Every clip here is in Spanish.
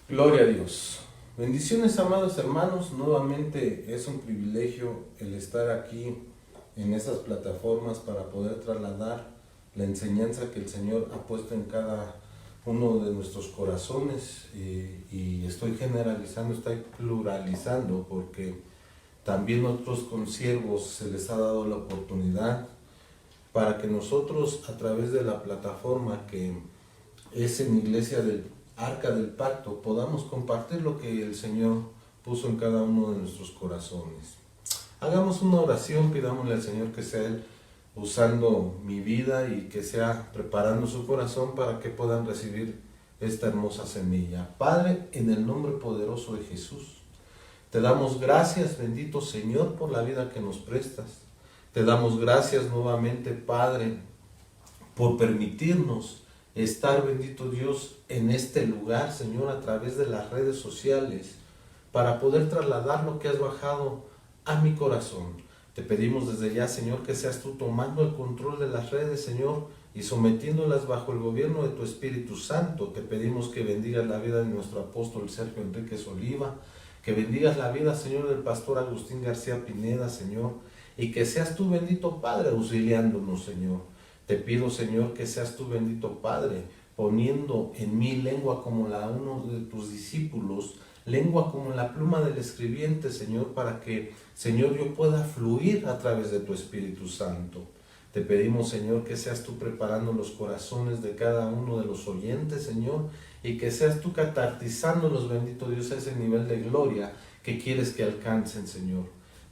Gloria a Dios. Bendiciones, amados hermanos. Nuevamente es un privilegio el estar aquí en esas plataformas para poder trasladar la enseñanza que el Señor ha puesto en cada uno de nuestros corazones. Y estoy generalizando, estoy pluralizando, porque también otros consiervos se les ha dado la oportunidad para que nosotros, a través de la plataforma que es en Iglesia del Arca del Pacto, podamos compartir lo que el Señor puso en cada uno de nuestros corazones. Hagamos una oración, pidámosle al Señor que sea Él usando mi vida y que sea preparando su corazón para que puedan recibir esta hermosa semilla. Padre, en el nombre poderoso de Jesús, te damos gracias, bendito Señor, por la vida que nos prestas. Te damos gracias nuevamente, Padre, por permitirnos estar, bendito Dios, en este lugar, Señor, a través de las redes sociales, para poder trasladar lo que has bajado a mi corazón. Te pedimos desde ya, Señor, que seas tú tomando el control de las redes, Señor, y sometiéndolas bajo el gobierno de tu Espíritu Santo. Te pedimos que bendigas la vida de nuestro apóstol Sergio Enríquez Oliva, que bendigas la vida, Señor, del pastor Agustín García Pineda, Señor, y que seas tú, bendito Padre, auxiliándonos, Señor. Te pido, Señor, que seas tú, bendito Padre, poniendo en mí lengua como la de uno de tus discípulos, lengua como la pluma del escribiente, Señor, para que, Señor, yo pueda fluir a través de tu Espíritu Santo. Te pedimos, Señor, que seas tú preparando los corazones de cada uno de los oyentes, Señor, y que seas tú catartizándolos, bendito Dios, a ese nivel de gloria que quieres que alcancen, Señor.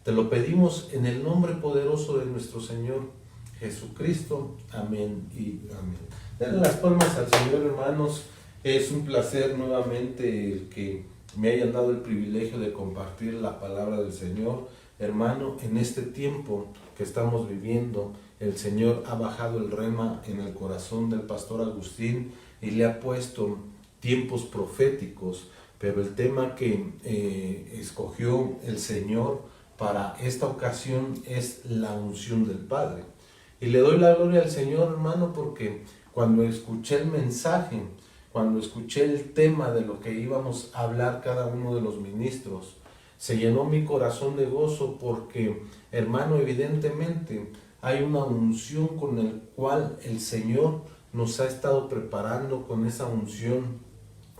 Te lo pedimos en el nombre poderoso de nuestro Señor Jesucristo. Amén y amén. Denle las palmas al Señor, hermanos. Es un placer nuevamente el que me hayan dado el privilegio de compartir la palabra del Señor. Hermano, en este tiempo que estamos viviendo, el Señor ha bajado el rema en el corazón del pastor Agustín y le ha puesto tiempos proféticos, pero el tema que escogió el Señor para esta ocasión es la unción del Padre. Y le doy la gloria al Señor, hermano, porque cuando escuché el mensaje, cuando escuché el tema de lo que íbamos a hablar cada uno de los ministros, se llenó mi corazón de gozo porque, hermano, evidentemente hay una unción con el cual el Señor nos ha estado preparando, con esa unción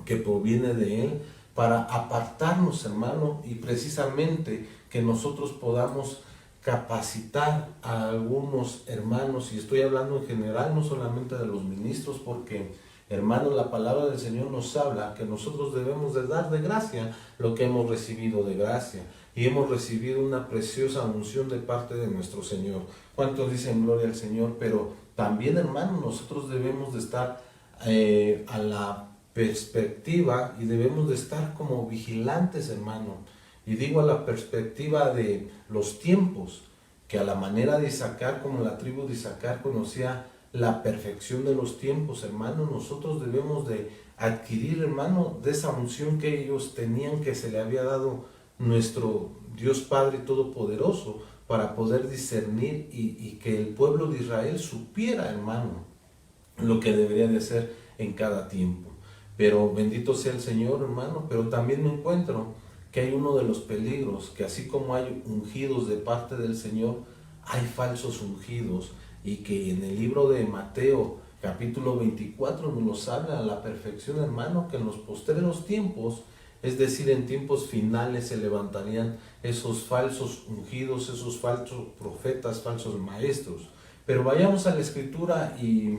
que proviene de Él, para apartarnos, hermano, y precisamente que nosotros podamos capacitar a algunos hermanos, y estoy hablando en general, no solamente de los ministros, porque, hermano, la palabra del Señor nos habla que nosotros debemos de dar de gracia lo que hemos recibido de gracia, y hemos recibido una preciosa unción de parte de nuestro Señor. ¿Cuántos dicen gloria al Señor? Pero también, hermano, nosotros debemos de estar a la perspectiva y debemos de estar como vigilantes, hermano. Y digo a la perspectiva de los tiempos, que a la manera de Isaacar, como la tribu de Isaacar conocía la perfección de los tiempos, hermano, nosotros debemos de adquirir, hermano, de esa unción que ellos tenían, que se le había dado nuestro Dios Padre Todopoderoso, para poder discernir y que el pueblo de Israel supiera, hermano, lo que debería de hacer en cada tiempo. Pero bendito sea el Señor, hermano, pero también me encuentro que hay uno de los peligros, que así como hay ungidos de parte del Señor, hay falsos ungidos, y que en el libro de Mateo, capítulo 24, nos habla a la perfección, hermano, que en los postreros tiempos, es decir, en tiempos finales, se levantarían esos falsos ungidos, esos falsos profetas, falsos maestros. Pero vayamos a la Escritura y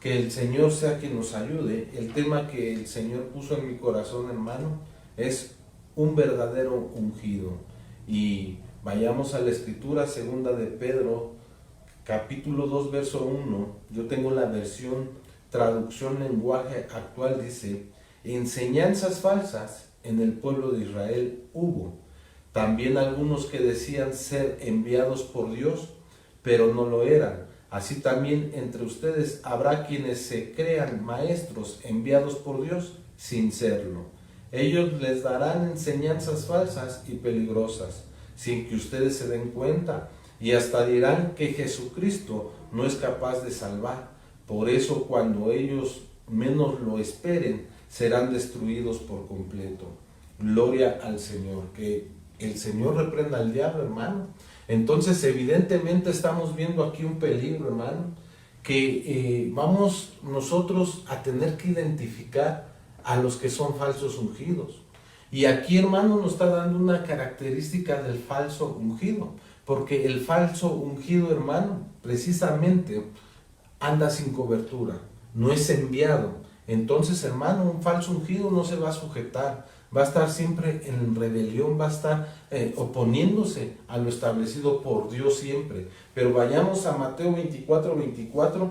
que el Señor sea quien nos ayude. El tema que el Señor puso en mi corazón, hermano, es un verdadero ungido. Y vayamos a la Escritura, segunda de Pedro, capítulo 2, verso 1. Yo tengo la versión traducción lenguaje actual, dice: enseñanzas falsas en el pueblo de Israel hubo, también algunos que decían ser enviados por Dios, pero no lo eran. Así también entre ustedes habrá quienes se crean maestros enviados por Dios sin serlo. Ellos les darán enseñanzas falsas y peligrosas, sin que ustedes se den cuenta, y hasta dirán que Jesucristo no es capaz de salvar. Por eso, cuando ellos menos lo esperen, serán destruidos por completo. Gloria al Señor, que el Señor reprenda al diablo, hermano. Entonces, evidentemente estamos viendo aquí un peligro, hermano, que vamos nosotros a tener que identificar a los que son falsos ungidos. Y aquí, hermano, nos está dando una característica del falso ungido, porque el falso ungido, hermano, precisamente anda sin cobertura, no es enviado. Entonces, hermano, un falso ungido no se va a sujetar, va a estar siempre en rebelión, va a estar oponiéndose a lo establecido por Dios siempre. Pero vayamos a Mateo 24:24.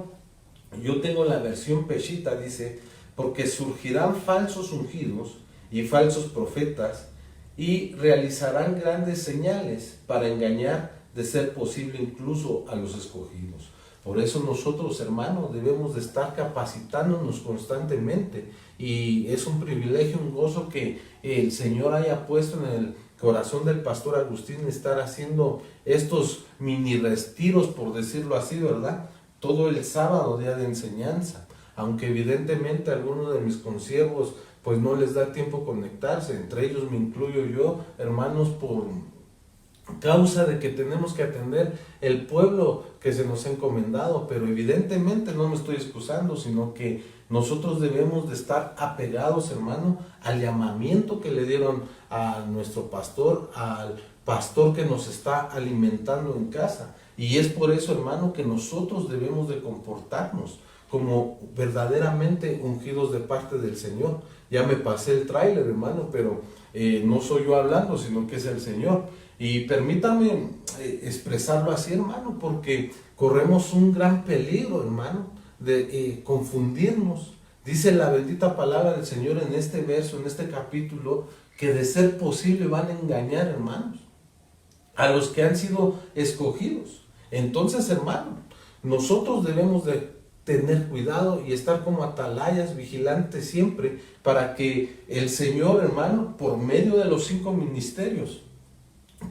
Yo tengo la versión Peshita, dice: porque surgirán falsos ungidos y falsos profetas, y realizarán grandes señales para engañar, de ser posible, incluso a los escogidos. Por eso nosotros, hermanos, debemos de estar capacitándonos constantemente, y es un privilegio, un gozo que el Señor haya puesto en el corazón del pastor Agustín estar haciendo estos mini retiros, por decirlo así, ¿verdad? Todo el sábado, día de enseñanza, aunque evidentemente a algunos de mis consiervos pues no les da tiempo conectarse, entre ellos me incluyo yo, hermanos, por causa de que tenemos que atender el pueblo que se nos ha encomendado. Pero evidentemente no me estoy excusando, sino que nosotros debemos de estar apegados, hermano, al llamamiento que le dieron a nuestro pastor, al pastor que nos está alimentando en casa. Y es por eso, hermano, que nosotros debemos de comportarnos como verdaderamente ungidos de parte del Señor. Ya me pasé el tráiler, hermano, pero no soy yo hablando, sino que es el Señor. Y permítame expresarlo así, hermano, porque corremos un gran peligro, hermano, de confundirnos. Dice la bendita palabra del Señor en este verso, en este capítulo, que de ser posible van a engañar, hermanos, a los que han sido escogidos. Entonces, hermano, nosotros debemos de tener cuidado y estar como atalayas, vigilantes siempre, para que el Señor, hermano, por medio de los 5 ministerios,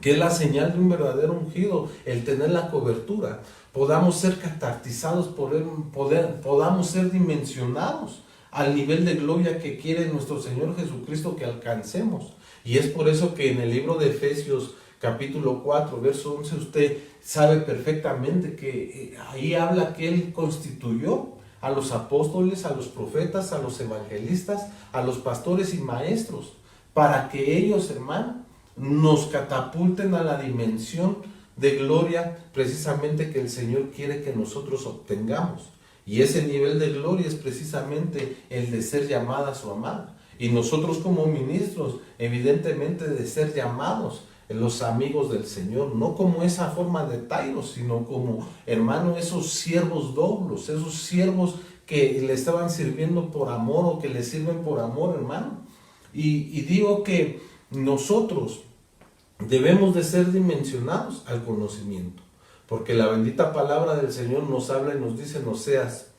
que es la señal de un verdadero ungido, el tener la cobertura, podamos ser catartizados, podamos ser dimensionados al nivel de gloria que quiere nuestro Señor Jesucristo que alcancemos. Y es por eso que en el libro de Efesios capítulo 4, verso 11, usted sabe perfectamente que ahí habla que Él constituyó a los apóstoles, a los profetas, a los evangelistas, a los pastores y maestros, para que ellos, hermano, nos catapulten a la dimensión de gloria precisamente que el Señor quiere que nosotros obtengamos. Y ese nivel de gloria es precisamente el de ser llamadas o amadas. Y nosotros como ministros, evidentemente, de ser llamados los amigos del Señor, no como esa forma de tairos, sino como, hermano, esos siervos doblos, esos siervos que le estaban sirviendo por amor o que le sirven por amor, hermano. Y digo que nosotros debemos de ser dimensionados al conocimiento, porque la bendita palabra del Señor nos habla y nos dice en Oseas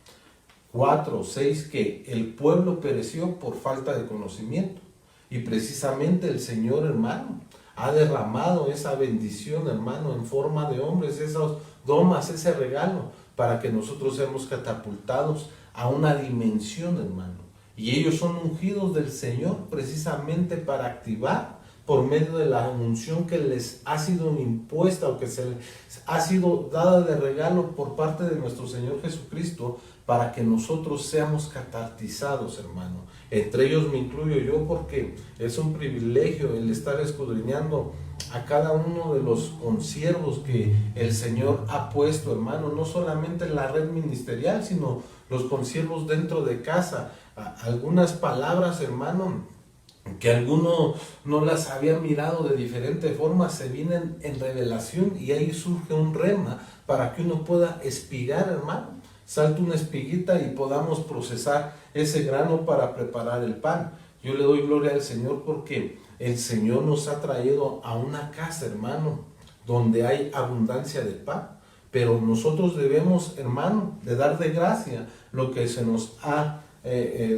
4:6 que el pueblo pereció por falta de conocimiento. Y precisamente el Señor, hermano, ha derramado esa bendición, hermano, en forma de hombres, esas domas, ese regalo, para que nosotros seamos catapultados a una dimensión, hermano. Y ellos son ungidos del Señor precisamente para activar por medio de la unción que les ha sido impuesta o que se les ha sido dada de regalo por parte de nuestro Señor Jesucristo, para que nosotros seamos catartizados, hermano. Entre ellos me incluyo yo, porque es un privilegio el estar escudriñando a cada uno de los consiervos que el Señor ha puesto, hermano, no solamente en la red ministerial, sino los consiervos dentro de casa. Algunas palabras, hermano, que alguno no las había mirado de diferente forma, se vienen en revelación, y ahí surge un rema para que uno pueda espigar, hermano. Salta una espiguita y podamos procesar ese grano para preparar el pan. Yo le doy gloria al Señor porque el Señor nos ha traído a una casa, hermano, donde hay abundancia de pan. Pero nosotros debemos, hermano, de dar de gracia lo que se nos ha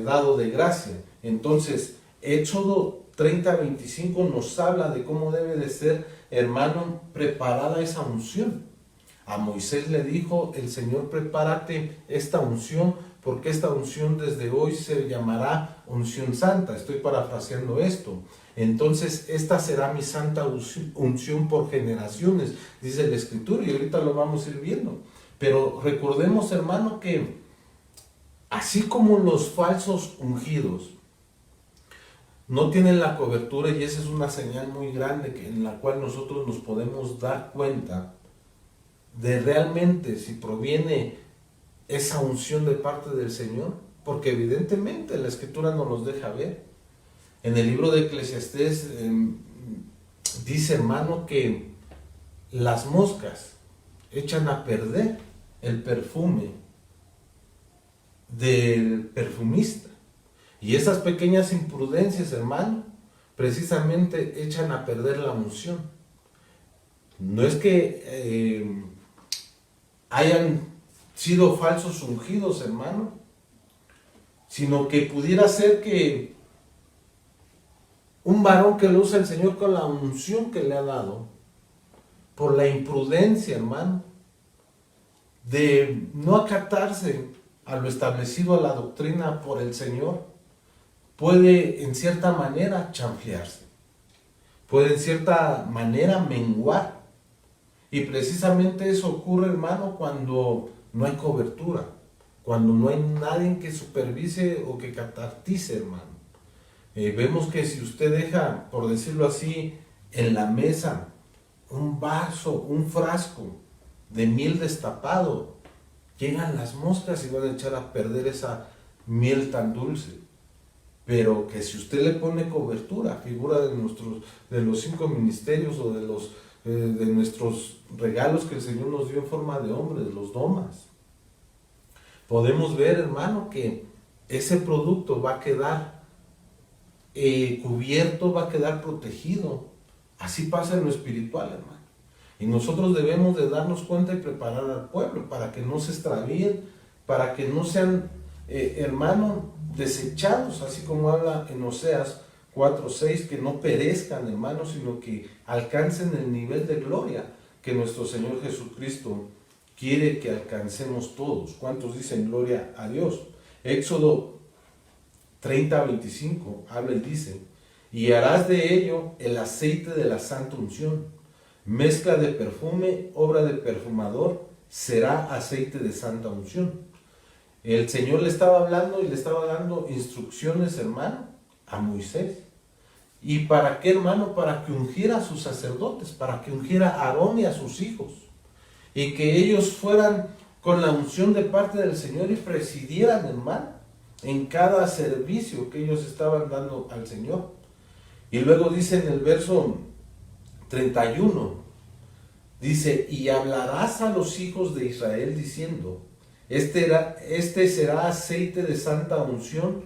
dado de gracia. Entonces, Éxodo 30:25 nos habla de cómo debe de ser, hermano, preparada esa unción. A Moisés le dijo el Señor: prepárate esta unción, porque esta unción desde hoy se llamará unción santa. Estoy parafraseando esto. Entonces, esta será mi santa unción por generaciones, dice la Escritura, y ahorita lo vamos a ir viendo. Pero recordemos, hermano, que así como los falsos ungidos no tienen la cobertura, y esa es una señal muy grande en la cual nosotros nos podemos dar cuenta de realmente si proviene esa unción de parte del Señor, porque evidentemente la Escritura nos los deja ver. En el libro de Eclesiastés dice, hermano, que las moscas echan a perder el perfume del perfumista. Y esas pequeñas imprudencias, hermano, precisamente echan a perder la unción. No es que hayan sido falsos ungidos, hermano, sino que pudiera ser que un varón que lo usa el Señor con la unción que le ha dado, por la imprudencia, hermano, de no acatarse a lo establecido a la doctrina por el Señor, puede en cierta manera chanflearse, puede en cierta manera menguar. Y precisamente eso ocurre, hermano, cuando no hay cobertura, cuando no hay nadie que supervise o que catartice, hermano. Vemos que si usted deja, por decirlo así, en la mesa un vaso, un frasco de miel destapado, llegan las moscas y van a echar a perder esa miel tan dulce. Pero que si usted le pone cobertura, figura de los 5 ministerios o de nuestros regalos que el Señor nos dio en forma de hombre, de los domas, podemos ver, hermano, que ese producto va a quedar cubierto, va a quedar protegido. Así pasa en lo espiritual, hermano. Y nosotros debemos de darnos cuenta y preparar al pueblo para que no se extravíen, para que no sean, hermano, desechados, así como habla en Oseas 4:6, que no perezcan, hermano, sino que alcancen el nivel de gloria que nuestro Señor Jesucristo quiere que alcancemos todos. ¿Cuántos dicen gloria a Dios? Éxodo 30:25 habla y dice, y harás de ello el aceite de la santa unción, mezcla de perfume, obra de perfumador, será aceite de santa unción. El Señor le estaba hablando y le estaba dando instrucciones, hermano, a Moisés. ¿Y para qué, hermano? Para que ungiera a sus sacerdotes, para que ungiera a Aarón y a sus hijos, y que ellos fueran con la unción de parte del Señor y presidieran, hermano, en cada servicio que ellos estaban dando al Señor. Y luego dice en el verso 31, dice, y hablarás a los hijos de Israel diciendo, este será aceite de santa unción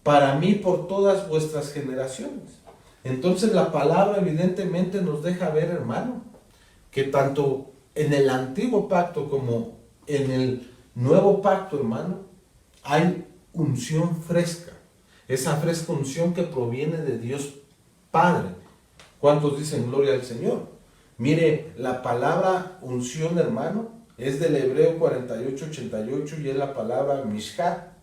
para mí por todas vuestras generaciones. Entonces la palabra evidentemente nos deja ver, hermano, que tanto en el antiguo pacto como en el nuevo pacto, hermano, hay unción fresca, esa fresca unción que proviene de Dios Padre. ¿Cuántos dicen gloria al Señor? Mire, la palabra unción, hermano, es del hebreo 48:88 y es la palabra mishká,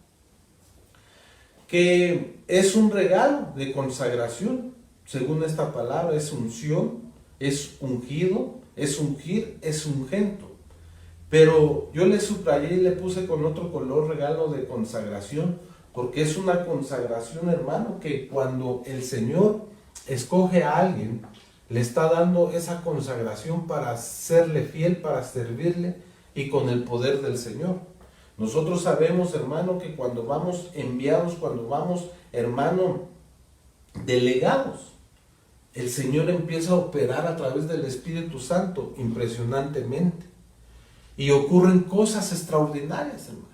que es un regalo de consagración. Según esta palabra, es unción, es ungido, es ungir, es ungento. Pero yo le subrayé y le puse con otro color regalo de consagración, porque es una consagración, hermano, que cuando el Señor escoge a alguien, le está dando esa consagración para serle fiel, para servirle y con el poder del Señor. Nosotros sabemos, hermano, que cuando vamos enviados, cuando vamos, hermano, delegados, el Señor empieza a operar a través del Espíritu Santo impresionantemente. Y ocurren cosas extraordinarias, hermano.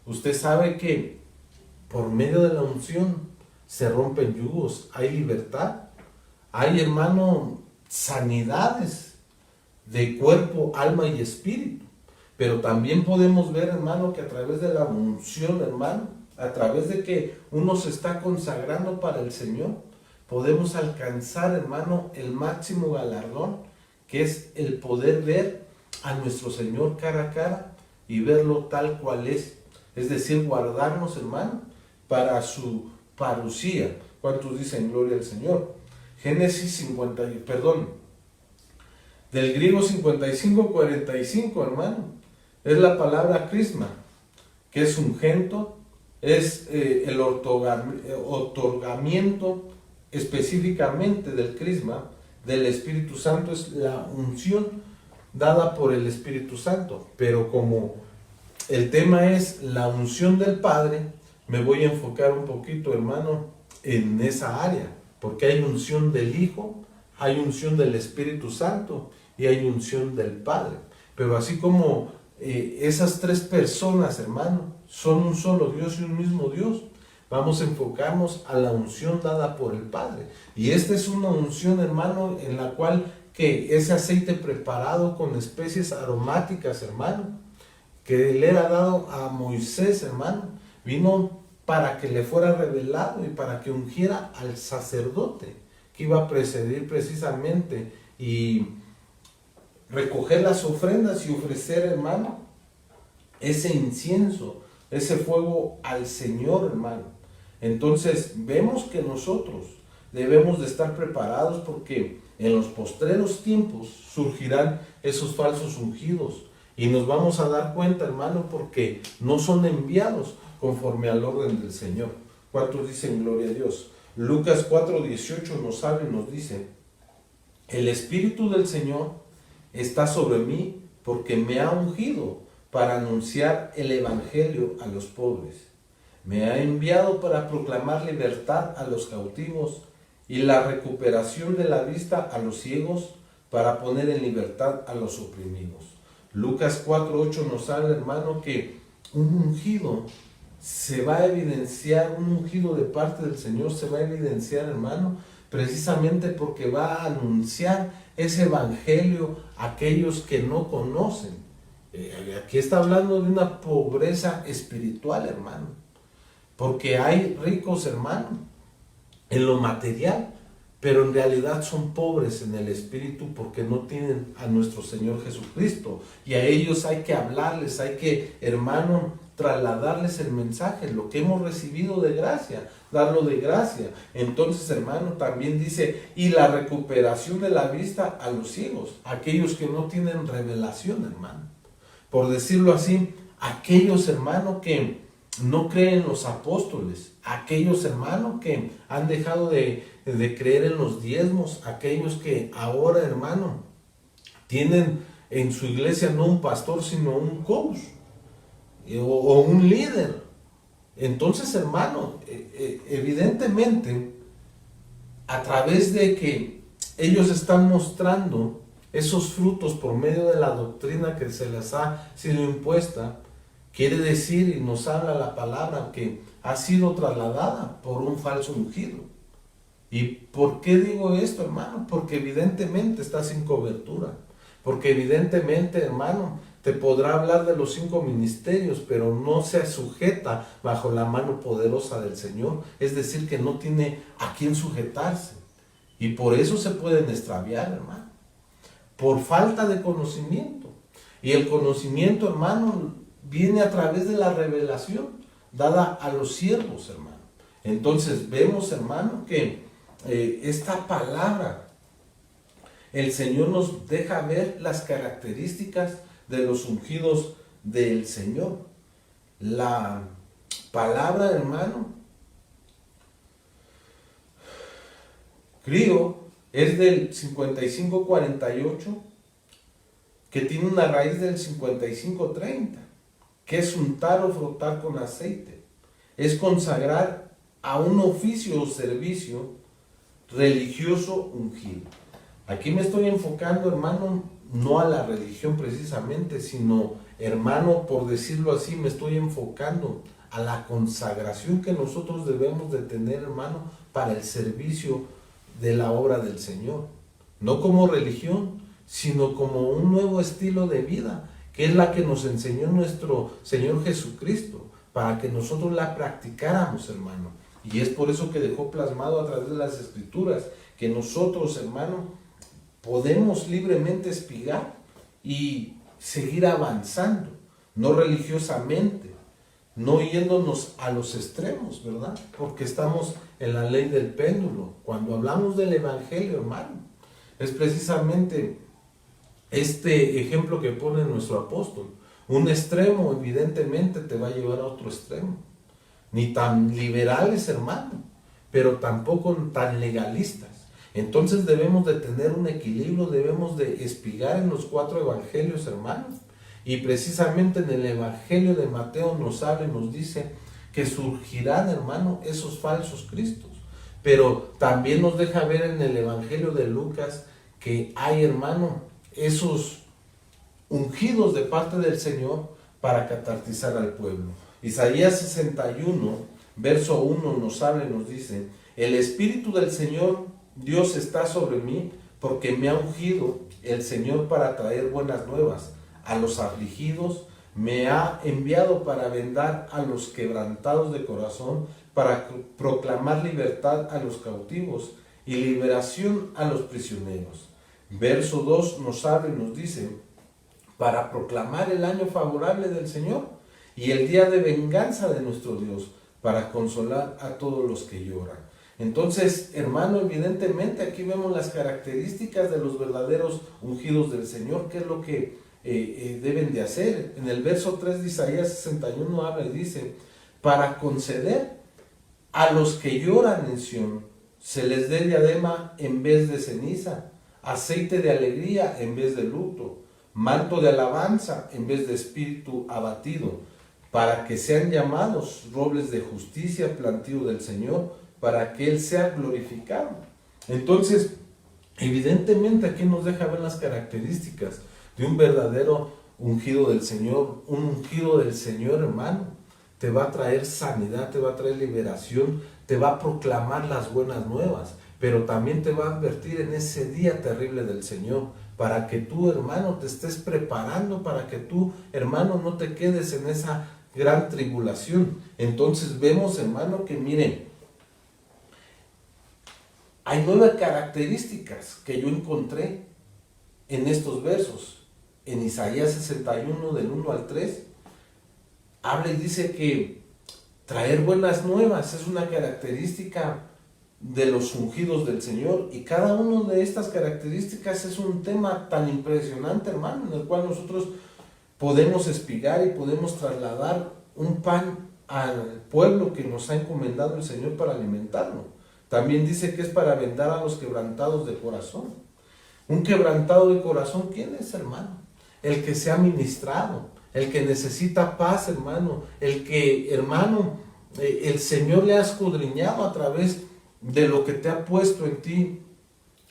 Usted sabe que por medio de la unción se rompen yugos, hay libertad, hay, hermano, sanidades de cuerpo, alma y espíritu. Pero también podemos ver, hermano, que a través de la unción, hermano, a través de que uno se está consagrando para el Señor, podemos alcanzar, hermano, el máximo galardón, que es el poder ver a nuestro Señor cara a cara y verlo tal cual es decir, guardarnos, hermano, para su parucía. ¿Cuántos dicen gloria al Señor? Génesis 50, del griego 55:45, hermano, es la palabra crisma, que es ungento, es el otorgamiento específicamente del crisma del Espíritu Santo, es la unción dada por el Espíritu Santo. Pero como el tema es la unción del Padre, me voy a enfocar un poquito, hermano, en esa área, porque hay unción del Hijo, hay unción del Espíritu Santo y hay unción del Padre. Pero así como esas tres personas, hermano, son un solo Dios y un mismo Dios, vamos a enfocarnos a la unción dada por el Padre. Y esta es una unción, hermano, en la cual que ese aceite preparado con especies aromáticas, hermano, que le era dado a Moisés, hermano, vino para que le fuera revelado y para que ungiera al sacerdote que iba a precedir precisamente y recoger las ofrendas y ofrecer, hermano, ese incienso, ese fuego al Señor, hermano. Entonces vemos que nosotros debemos de estar preparados, porque en los postreros tiempos surgirán esos falsos ungidos y nos vamos a dar cuenta, hermano, porque no son enviados conforme al orden del Señor. ¿Cuántos dicen gloria a Dios? Lucas 4:18 nos habla y nos dice: el Espíritu del Señor está sobre mí porque me ha ungido para anunciar el Evangelio a los pobres. Me ha enviado para proclamar libertad a los cautivos y la recuperación de la vista a los ciegos, para poner en libertad a los oprimidos. Lucas 4:8 nos habla, hermano, que un ungido se va a evidenciar, un ungido de parte del Señor se va a evidenciar, hermano, precisamente porque va a anunciar ese evangelio a aquellos que no conocen. Aquí está hablando de una pobreza espiritual, hermano, porque hay ricos, hermano, en lo material, pero en realidad son pobres en el espíritu porque no tienen a nuestro Señor Jesucristo, y a ellos hay que hablarles, hay que, hermano, trasladarles el mensaje, lo que hemos recibido de gracia, darlo de gracia. Entonces, hermano, también dice, y la recuperación de la vista a los ciegos, aquellos que no tienen revelación, hermano. Por decirlo así, aquellos, hermano, que no creen los apóstoles, aquellos, hermano, que han dejado de creer en los diezmos, aquellos que ahora, hermano, tienen en su iglesia no un pastor, sino un coach o un líder. Entonces, hermano, evidentemente, a través de que ellos están mostrando esos frutos por medio de la doctrina que se les ha sido impuesta, quiere decir, y nos habla la palabra, que ha sido trasladada por un falso ungido. ¿Y por qué digo esto, hermano? Porque evidentemente está sin cobertura. Porque evidentemente, hermano, te podrá hablar de los 5 ministerios, pero no se sujeta bajo la mano poderosa del Señor. Es decir, que no tiene a quién sujetarse. Y por eso se pueden extraviar, hermano. Por falta de conocimiento. Y el conocimiento, hermano, viene a través de la revelación dada a los siervos, hermano. Entonces vemos, hermano, que esta palabra, el Señor nos deja ver las características de los ungidos del Señor. La palabra, hermano, crío, es del 55:48, que tiene una raíz del 55:30, que es untar o frotar con aceite. Es consagrar a un oficio o servicio religioso ungido. Aquí me estoy enfocando, hermano, no a la religión precisamente, sino, hermano, por decirlo así, me estoy enfocando a la consagración que nosotros debemos de tener, hermano, para el servicio de la obra del Señor. No como religión, sino como un nuevo estilo de vida, que es la que nos enseñó nuestro Señor Jesucristo, para que nosotros la practicáramos, hermano. Y es por eso que dejó plasmado a través de las Escrituras, que nosotros, hermano, podemos libremente espigar y seguir avanzando. no religiosamente, no yéndonos a los extremos, ¿verdad? Porque estamos en la ley del péndulo. Cuando hablamos del evangelio, hermano, es precisamente este ejemplo que pone nuestro apóstol. Un extremo evidentemente te va a llevar a otro extremo. Ni tan liberales, hermano, pero tampoco tan legalistas. Entonces debemos de tener un equilibrio, debemos de espigar en los 4 evangelios, hermanos. Y precisamente en el evangelio de Mateo nos habla y nos dice que surgirán, hermano, esos falsos cristos. Pero también nos deja ver en el evangelio de Lucas que hay, hermano, esos ungidos de parte del Señor para catartizar al pueblo. Isaías 61, verso 1 nos habla y nos dice: el Espíritu del Señor Dios está sobre mí, porque me ha ungido el Señor para traer buenas nuevas a los afligidos, me ha enviado para vendar a los quebrantados de corazón, para proclamar libertad a los cautivos y liberación a los prisioneros. Verso 2 nos habla y nos dice: para proclamar el año favorable del Señor y el día de venganza de nuestro Dios, para consolar a todos los que lloran. Entonces, hermano, evidentemente aquí vemos las características de los verdaderos ungidos del Señor, qué es lo que deben de hacer. En el verso 3 de Isaías 61 habla y dice: para conceder a los que lloran en Sión, se les dé diadema en vez de ceniza, aceite de alegría en vez de luto, manto de alabanza en vez de espíritu abatido, para que sean llamados robles de justicia, plantío del Señor, para que Él sea glorificado. Entonces, evidentemente aquí nos deja ver las características de un verdadero ungido del Señor. Un ungido del Señor, hermano, te va a traer sanidad, te va a traer liberación, te va a proclamar las buenas nuevas, pero también te va a advertir en ese día terrible del Señor, para que tú, hermano, te estés preparando, para que tú, hermano, no te quedes en esa gran tribulación. Entonces vemos, hermano, que miren, hay 9 características que yo encontré en estos versos. En Isaías 61, del 1 al 3, habla y dice que traer buenas nuevas es una característica de los ungidos del Señor, y cada una de estas características es un tema tan impresionante, hermano, en el cual nosotros podemos espigar y podemos trasladar un pan al pueblo que nos ha encomendado el Señor para alimentarlo. También dice que es para vendar a los quebrantados de corazón. Un quebrantado de corazón, ¿quién es, hermano? El que se ha ministrado, el que necesita paz, hermano, el que, hermano, el Señor le ha escudriñado a través de lo que te ha puesto en ti,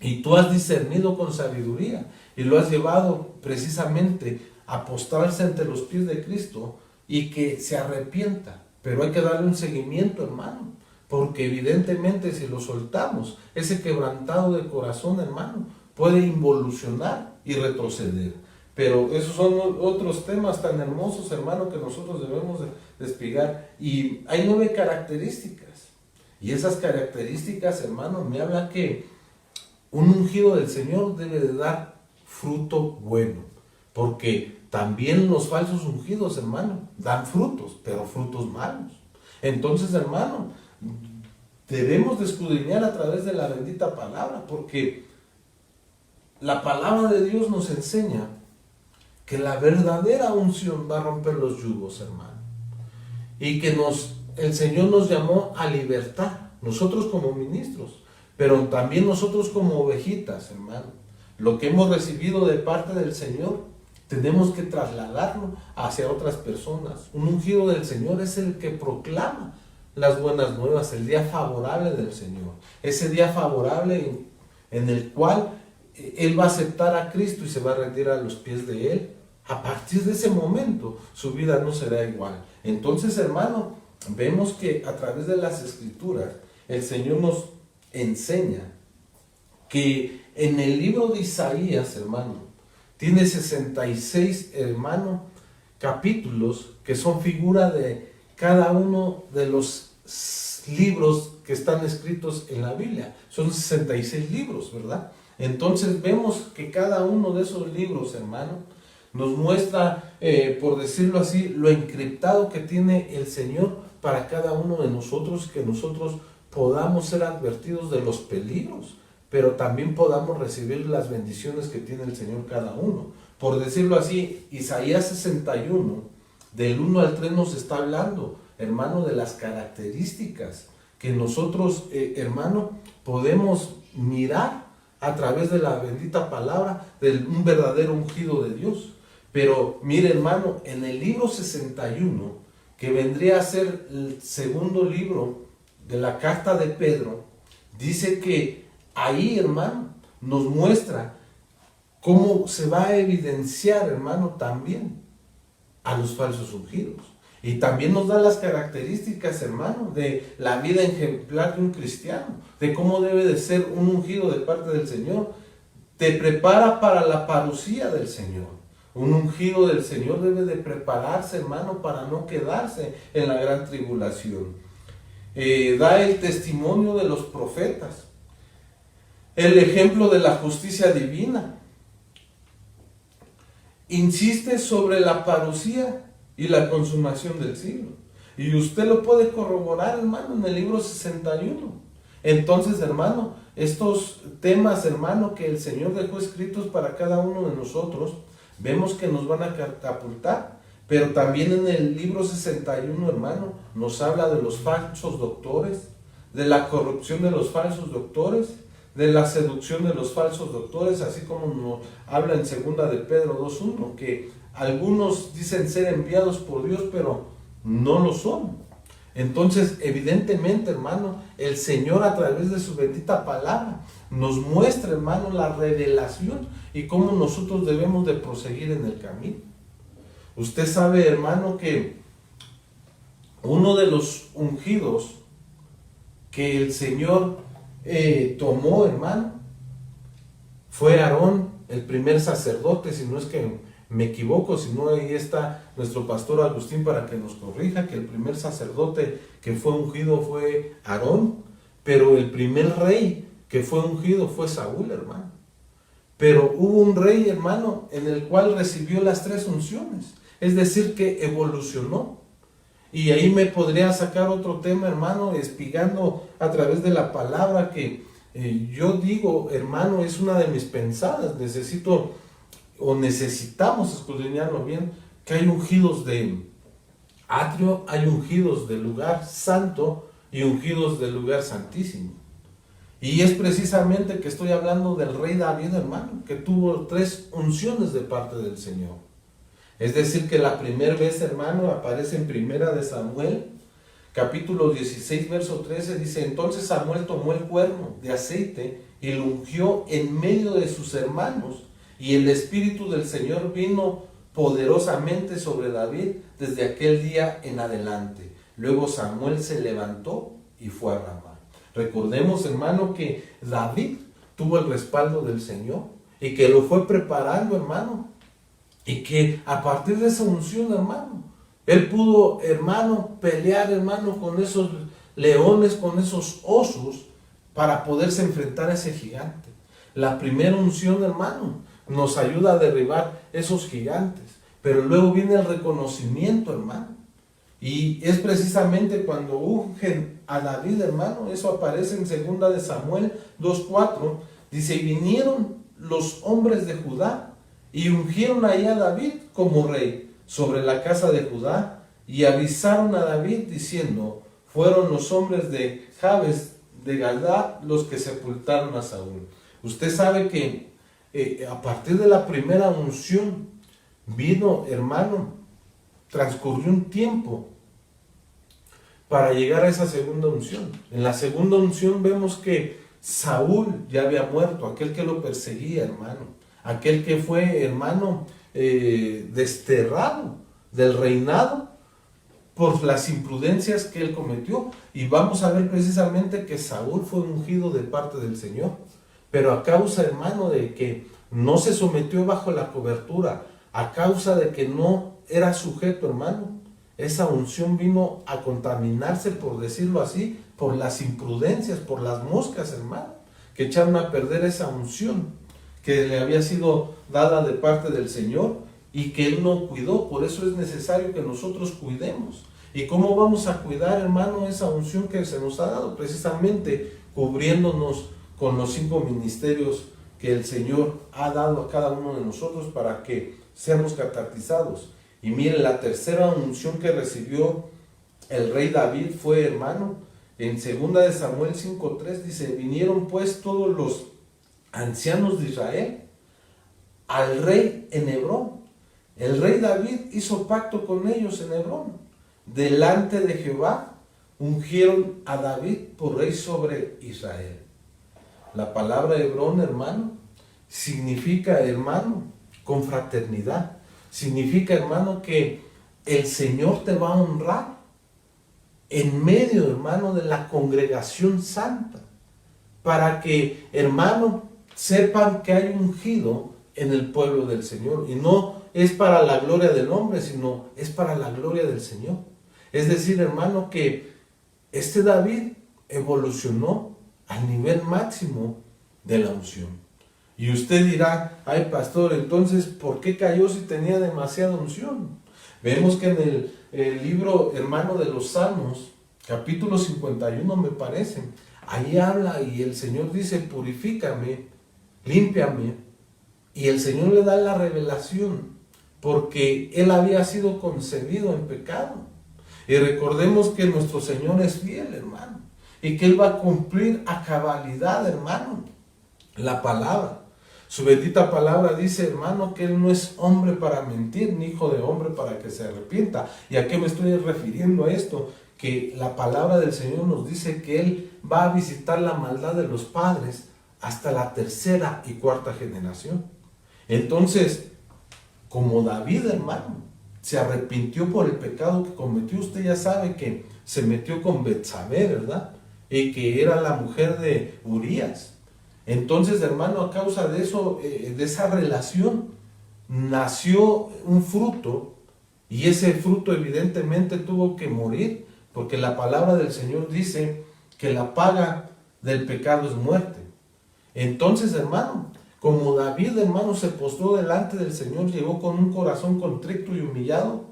y tú has discernido con sabiduría y lo has llevado precisamente a postrarse ante los pies de Cristo y que se arrepienta. Pero hay que darle un seguimiento, hermano, porque evidentemente si lo soltamos, ese quebrantado de corazón, hermano, puede involucionar y retroceder. Pero esos son otros temas tan hermosos, hermano, que nosotros debemos de espigar. Y hay 9 características. Y esas características, hermano, me habla que un ungido del Señor debe de dar fruto bueno. Porque también los falsos ungidos, hermano, dan frutos, pero frutos malos. Entonces, hermano, debemos de escudriñar a través de la bendita palabra, porque la palabra de Dios nos enseña que la verdadera unción va a romper los yugos, hermano. Y que el Señor nos llamó a libertad, nosotros como ministros, pero también nosotros como ovejitas, hermano. Lo que hemos recibido de parte del Señor, tenemos que trasladarlo hacia otras personas. Un ungido del Señor es el que proclama las buenas nuevas, el día favorable del Señor. Ese día favorable en el cual Él va a aceptar a Cristo y se va a rendir a los pies de Él. A partir de ese momento, su vida no será igual. Entonces, hermano, vemos que a través de las Escrituras, el Señor nos enseña que en el libro de Isaías, hermano, tiene 66, hermano, capítulos que son figura de cada uno de los libros que están escritos en la Biblia. Son 66 libros, ¿verdad? Entonces vemos que cada uno de esos libros, hermano, nos muestra, por decirlo así, lo encriptado que tiene el Señor para cada uno de nosotros, que nosotros podamos ser advertidos de los peligros, pero también podamos recibir las bendiciones que tiene el Señor cada uno. Por decirlo así, Isaías 61, del 1 al 3 nos está hablando, hermano, de las características que nosotros, hermano, podemos mirar a través de la bendita palabra de un verdadero ungido de Dios. Pero mire, hermano, en el libro 61, que vendría a ser el segundo libro de la carta de Pedro, dice que ahí, hermano, nos muestra cómo se va a evidenciar, hermano, también a los falsos ungidos. Y también nos da las características, hermano, de la vida ejemplar de un cristiano, de cómo debe de ser un ungido de parte del Señor. Te prepara para la parucía del Señor. Un ungido del Señor debe de prepararse, hermano, para no quedarse en la gran tribulación. Da el testimonio de los profetas, el ejemplo de la justicia divina. Insiste sobre la parucía y la consumación del siglo. Y usted lo puede corroborar, hermano, en el libro 61. Entonces, hermano, estos temas, hermano, que el Señor dejó escritos para cada uno de nosotros, vemos que nos van a catapultar. Pero también en el libro 61, hermano, nos habla de los falsos doctores, de la corrupción de los falsos doctores, de la seducción de los falsos doctores, así como nos habla en 2 de Pedro 2:1, que algunos dicen ser enviados por Dios, pero no lo son. Entonces, evidentemente, hermano, el Señor a través de su bendita palabra nos muestra, hermano, la revelación y cómo nosotros debemos de proseguir en el camino. Usted sabe, hermano, que uno de los ungidos que el Señor tomó, hermano, fue Aarón, el primer sacerdote, si no es que me equivoco, si no, ahí está nuestro pastor Agustín para que nos corrija, que el primer sacerdote que fue ungido fue Aarón, pero el primer rey que fue ungido fue Saúl, hermano. Pero hubo un rey, hermano, en el cual recibió las 3 unciones, es decir, que evolucionó. Y ahí me podría sacar otro tema, hermano, espigando a través de la palabra que yo digo, hermano, es una de mis pensadas. Necesitamos escudriñarlo bien, que hay ungidos de atrio, hay ungidos del lugar santo y ungidos del lugar santísimo. Y es precisamente que estoy hablando del rey David, hermano, que tuvo 3 unciones de parte del Señor. Es decir, que la primera vez, hermano, aparece en 1 de Samuel, capítulo 16, verso 13, dice: entonces Samuel tomó el cuerno de aceite y lo ungió en medio de sus hermanos, y el Espíritu del Señor vino poderosamente sobre David desde aquel día en adelante. Luego Samuel se levantó y fue a Ramá. Recordemos, hermano, que David tuvo el respaldo del Señor y que lo fue preparando, hermano. Y que a partir de esa unción, hermano, él pudo, hermano, pelear, hermano, con esos leones, con esos osos, para poderse enfrentar a ese gigante. La primera unción, hermano, nos ayuda a derribar esos gigantes. Pero luego viene el reconocimiento, hermano. Y es precisamente cuando ungen a David, hermano, eso aparece en 2 de Samuel 2:4, dice: y vinieron los hombres de Judá, y ungieron ahí a David como rey sobre la casa de Judá, y avisaron a David diciendo: fueron los hombres de Jabes de Galaad los que sepultaron a Saúl. Usted sabe que a partir de la primera unción vino, hermano, transcurrió un tiempo para llegar a esa segunda unción. En la segunda unción vemos que Saúl ya había muerto, aquel que lo perseguía, hermano. Aquel que fue, hermano, desterrado del reinado por las imprudencias que él cometió. Y vamos a ver precisamente que Saúl fue ungido de parte del Señor. Pero a causa, hermano, de que no se sometió bajo la cobertura, a causa de que no era sujeto, hermano, esa unción vino a contaminarse, por decirlo así, por las imprudencias, por las moscas, hermano, que echaron a perder esa unción que le había sido dada de parte del Señor. y que Él no cuidó. Por eso es necesario que nosotros cuidemos. ¿Y cómo vamos a cuidar, hermano, esa unción que se nos ha dado? Precisamente cubriéndonos con los 5 ministerios que el Señor ha dado a cada uno de nosotros para que seamos catequizados. Y miren, la tercera unción que recibió el rey David fue, hermano, en 2 de Samuel 5:3 dice: vinieron pues todos los ancianos de Israel al rey en Hebrón. El rey David hizo pacto con ellos en Hebrón. Delante de Jehová ungieron a David por rey sobre Israel. La palabra Hebrón, hermano, significa, hermano, confraternidad. Significa, hermano, que el Señor te va a honrar en medio, hermano, de la congregación santa, para que, hermano, sepan que hay ungido en el pueblo del Señor. Y no es para la gloria del hombre, sino es para la gloria del Señor. Es decir, hermano, que este David evolucionó al nivel máximo de la unción. Y usted dirá: ay, pastor, entonces, ¿por qué cayó si tenía demasiada unción? Vemos que en el libro, hermano, de los Salmos, capítulo 51, me parece, ahí habla y el Señor dice: purifícame, límpiame. Y el Señor le da la revelación, porque él había sido concebido en pecado. Y recordemos que nuestro Señor es fiel, hermano, y que Él va a cumplir a cabalidad, hermano, la palabra. Su bendita palabra dice, hermano, que Él no es hombre para mentir, ni hijo de hombre para que se arrepienta. ¿Y a qué me estoy refiriendo a esto? Que la palabra del Señor nos dice que Él va a visitar la maldad de los padres hasta la 3ª y 4ª generación. Entonces, como David, hermano, se arrepintió por el pecado que cometió, usted ya sabe que se metió con Betsabé, ¿verdad? Y que era la mujer de Urías. Entonces, hermano, a causa de eso, de esa relación, nació un fruto, y ese fruto evidentemente tuvo que morir, porque la palabra del Señor dice que la paga del pecado es muerte. Entonces, hermano, como David, hermano, se postró delante del Señor, llegó con un corazón contrito y humillado,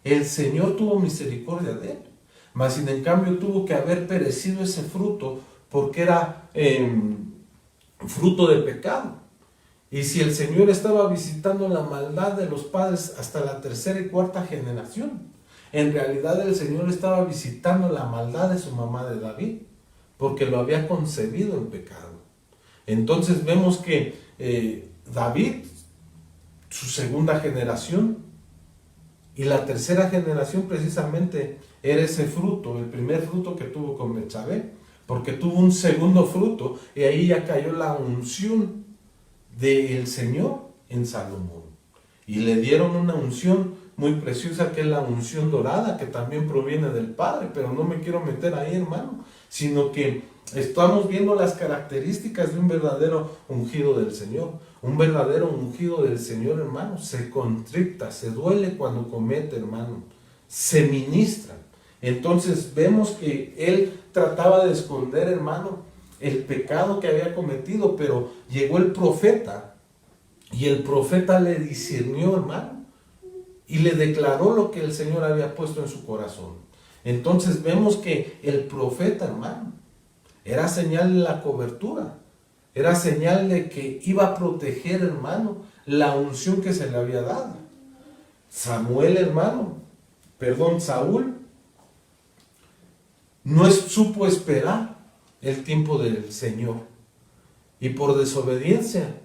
el Señor tuvo misericordia de él. Mas, sin en cambio, tuvo que haber perecido ese fruto, porque era fruto de pecado. Y si el Señor estaba visitando la maldad de los padres hasta la 3ª y 4ª generación, en realidad el Señor estaba visitando la maldad de su mamá de David, porque lo había concebido en pecado. Entonces vemos que David, su 2ª generación, y la 3ª generación precisamente era ese fruto, el primer fruto que tuvo con Betsabé, porque tuvo un segundo fruto, y ahí ya cayó la unción del Señor en Salomón. Y le dieron una unción muy preciosa, que es la unción dorada, que también proviene del Padre, pero no me quiero meter ahí, hermano, sino que estamos viendo las características de un verdadero ungido del Señor. Un verdadero ungido del Señor, hermano, se contrita, se duele cuando comete, hermano, se ministra. Entonces vemos que él trataba de esconder, hermano, el pecado que había cometido, pero llegó el profeta, y el profeta le discernió, hermano, y le declaró lo que el Señor había puesto en su corazón. Entonces vemos que el profeta, hermano, era señal de la cobertura, era señal de que iba a proteger, hermano, la unción que se le había dado. Saúl, no supo esperar el tiempo del Señor, y por desobediencia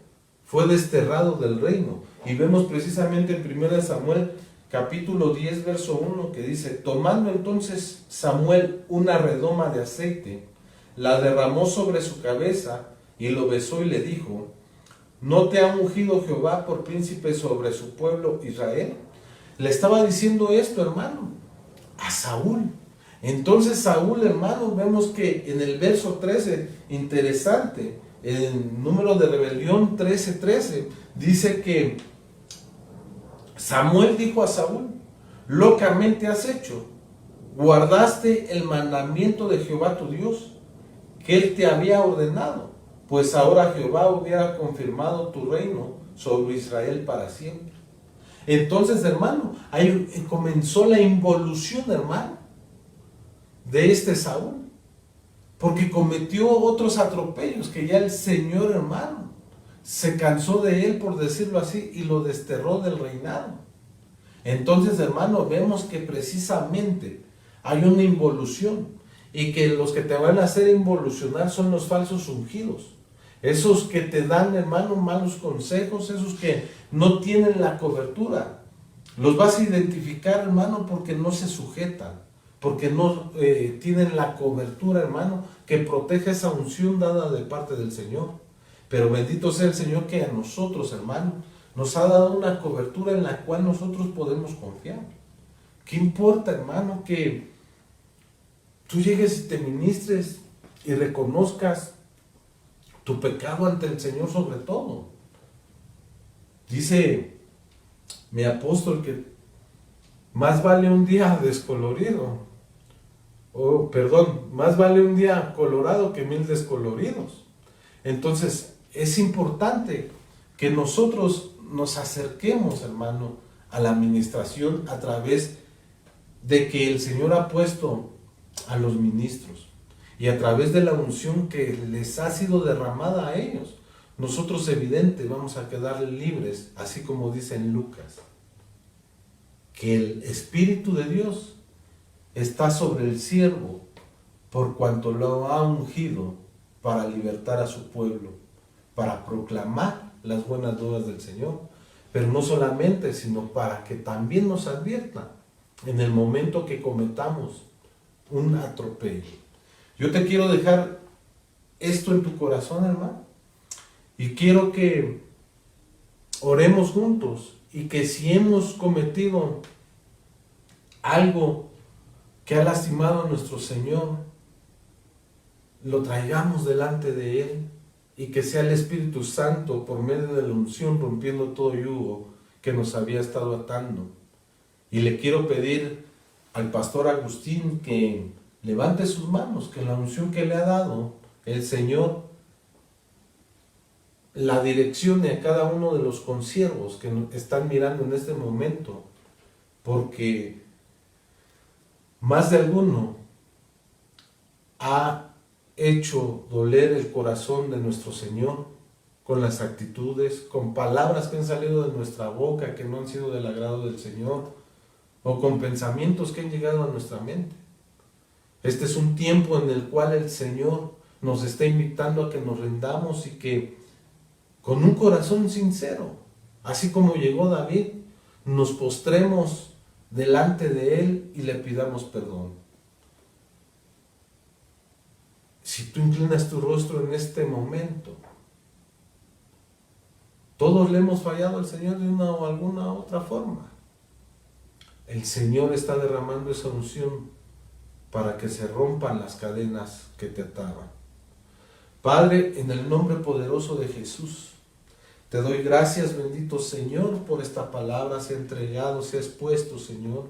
fue desterrado del reino. Y vemos precisamente en 1 Samuel capítulo 10, verso 1, que dice: tomando entonces Samuel una redoma de aceite, la derramó sobre su cabeza, y lo besó y le dijo: ¿no te ha ungido Jehová por príncipe sobre su pueblo Israel? Le estaba diciendo esto, hermano, a Saúl. Entonces Saúl, hermano, vemos que en el verso 13, interesante, en el número de rebelión 13:13, dice que Samuel dijo a Saúl: locamente has hecho, guardaste el mandamiento de Jehová tu Dios, que él te había ordenado, pues ahora Jehová hubiera confirmado tu reino sobre Israel para siempre. Entonces, hermano, ahí comenzó la involución, hermano, de este Saúl, porque cometió otros atropellos que ya el Señor, hermano, se cansó de él, por decirlo así, y lo desterró del reinado. Entonces, hermano, vemos que precisamente hay una involución, y que los que te van a hacer involucionar son los falsos ungidos, esos que te dan, hermano, malos consejos, esos que no tienen la cobertura. Los vas a identificar, hermano, porque no se sujetan, porque no tienen la cobertura, hermano, que protege esa unción dada de parte del Señor. Pero bendito sea el Señor, que a nosotros, hermano, nos ha dado una cobertura en la cual nosotros podemos confiar. ¿Qué importa, hermano, que tú llegues y te ministres y reconozcas tu pecado ante el Señor sobre todo? Dice mi apóstol que más vale un día descolorido, más vale un día colorado que 1000 descoloridos. Entonces, es importante que nosotros nos acerquemos, hermano, a la administración a través de que el Señor ha puesto a los ministros y a través de la unción que les ha sido derramada a ellos. Nosotros, evidente, vamos a quedar libres, así como dice en Lucas, que el Espíritu de Dios está sobre el siervo, por cuanto lo ha ungido para libertar a su pueblo, para proclamar las buenas nuevas del Señor. Pero no solamente, sino para que también nos advierta en el momento que cometamos un atropello. Yo te quiero dejar esto en tu corazón, hermano, y quiero que oremos juntos, y que si hemos cometido algo que ha lastimado a nuestro Señor, lo traigamos delante de Él, y que sea el Espíritu Santo, por medio de la unción, rompiendo todo yugo que nos había estado atando. Y le quiero pedir al pastor Agustín que levante sus manos, que la unción que le ha dado el Señor la direccione a cada uno de los consiervos que están mirando en este momento, porque más de alguno ha hecho doler el corazón de nuestro Señor con las actitudes, con palabras que han salido de nuestra boca que no han sido del agrado del Señor, o con pensamientos que han llegado a nuestra mente. Este es un tiempo en el cual el Señor nos está invitando a que nos rendamos y que con un corazón sincero, así como llegó David, nos postremos delante de Él y le pidamos perdón. Si tú inclinas tu rostro en este momento, todos le hemos fallado al Señor de una o alguna otra forma. El Señor está derramando esa unción para que se rompan las cadenas que te ataban. Padre, en el nombre poderoso de Jesús, te doy gracias, bendito Señor, por esta palabra, sea entregado, sea expuesto, Señor.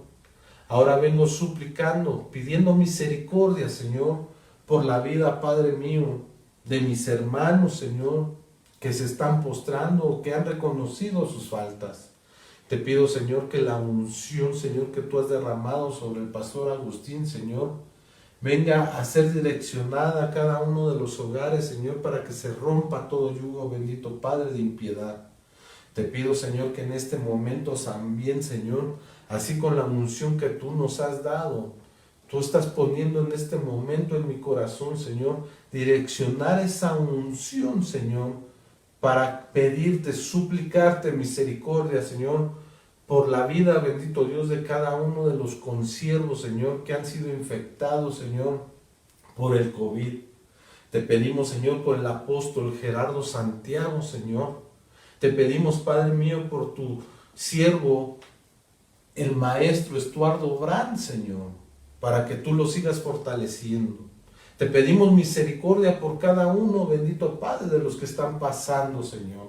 Ahora vengo suplicando, pidiendo misericordia, Señor, por la vida, Padre mío, de mis hermanos, Señor, que se están postrando o que han reconocido sus faltas. Te pido, Señor, que la unción, Señor, que tú has derramado sobre el pastor Agustín, Señor, venga a ser direccionada a cada uno de los hogares, Señor, para que se rompa todo yugo, bendito Padre, de impiedad. Te pido, Señor, que en este momento también, Señor, así con la unción que tú nos has dado, tú estás poniendo en este momento en mi corazón, Señor, direccionar esa unción, Señor, para pedirte, suplicarte misericordia, Señor, por la vida, bendito Dios, de cada uno de los consiervos, Señor, que han sido infectados, Señor, por el COVID. Te pedimos, Señor, por el apóstol Gerardo Santiago, Señor. Te pedimos, Padre mío, por tu siervo, el maestro Estuardo Brand, Señor, para que tú lo sigas fortaleciendo. Te pedimos misericordia por cada uno, bendito Padre, de los que están pasando, Señor.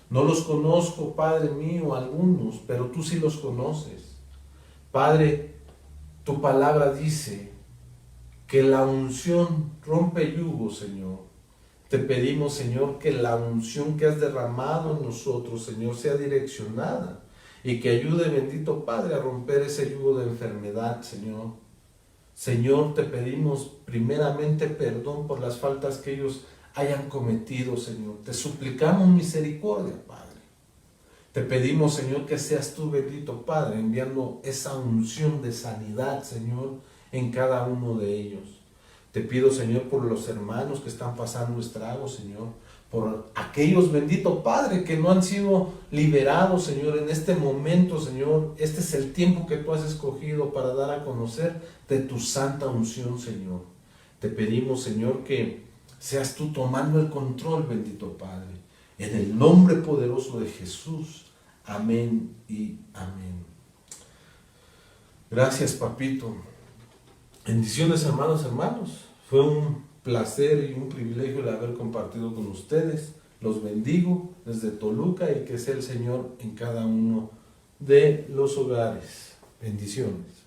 No los conozco, Padre mío, algunos, pero tú sí los conoces. Padre, tu palabra dice que la unción rompe yugo, Señor. Te pedimos, Señor, que la unción que has derramado en nosotros, Señor, sea direccionada y que ayude, bendito Padre, a romper ese yugo de enfermedad, Señor. Señor, te pedimos primeramente perdón por las faltas que ellos hayan cometido, Señor. Te suplicamos misericordia, Padre. Te pedimos, Señor, que seas tú, bendito Padre, enviando esa unción de sanidad, Señor, en cada uno de ellos. Te pido, Señor, por los hermanos que están pasando estragos, Señor, por aquellos, bendito Padre, que no han sido liberados, Señor, en este momento, Señor. Este es el tiempo que tú has escogido para dar a conocer de tu santa unción, Señor. Te pedimos, Señor, que seas tú tomando el control, bendito Padre. En el nombre poderoso de Jesús. Amén y amén. Gracias, papito. Bendiciones, hermanos. Fue un placer y un privilegio el haber compartido con ustedes. Los bendigo desde Toluca y que sea el Señor en cada uno de los hogares. Bendiciones.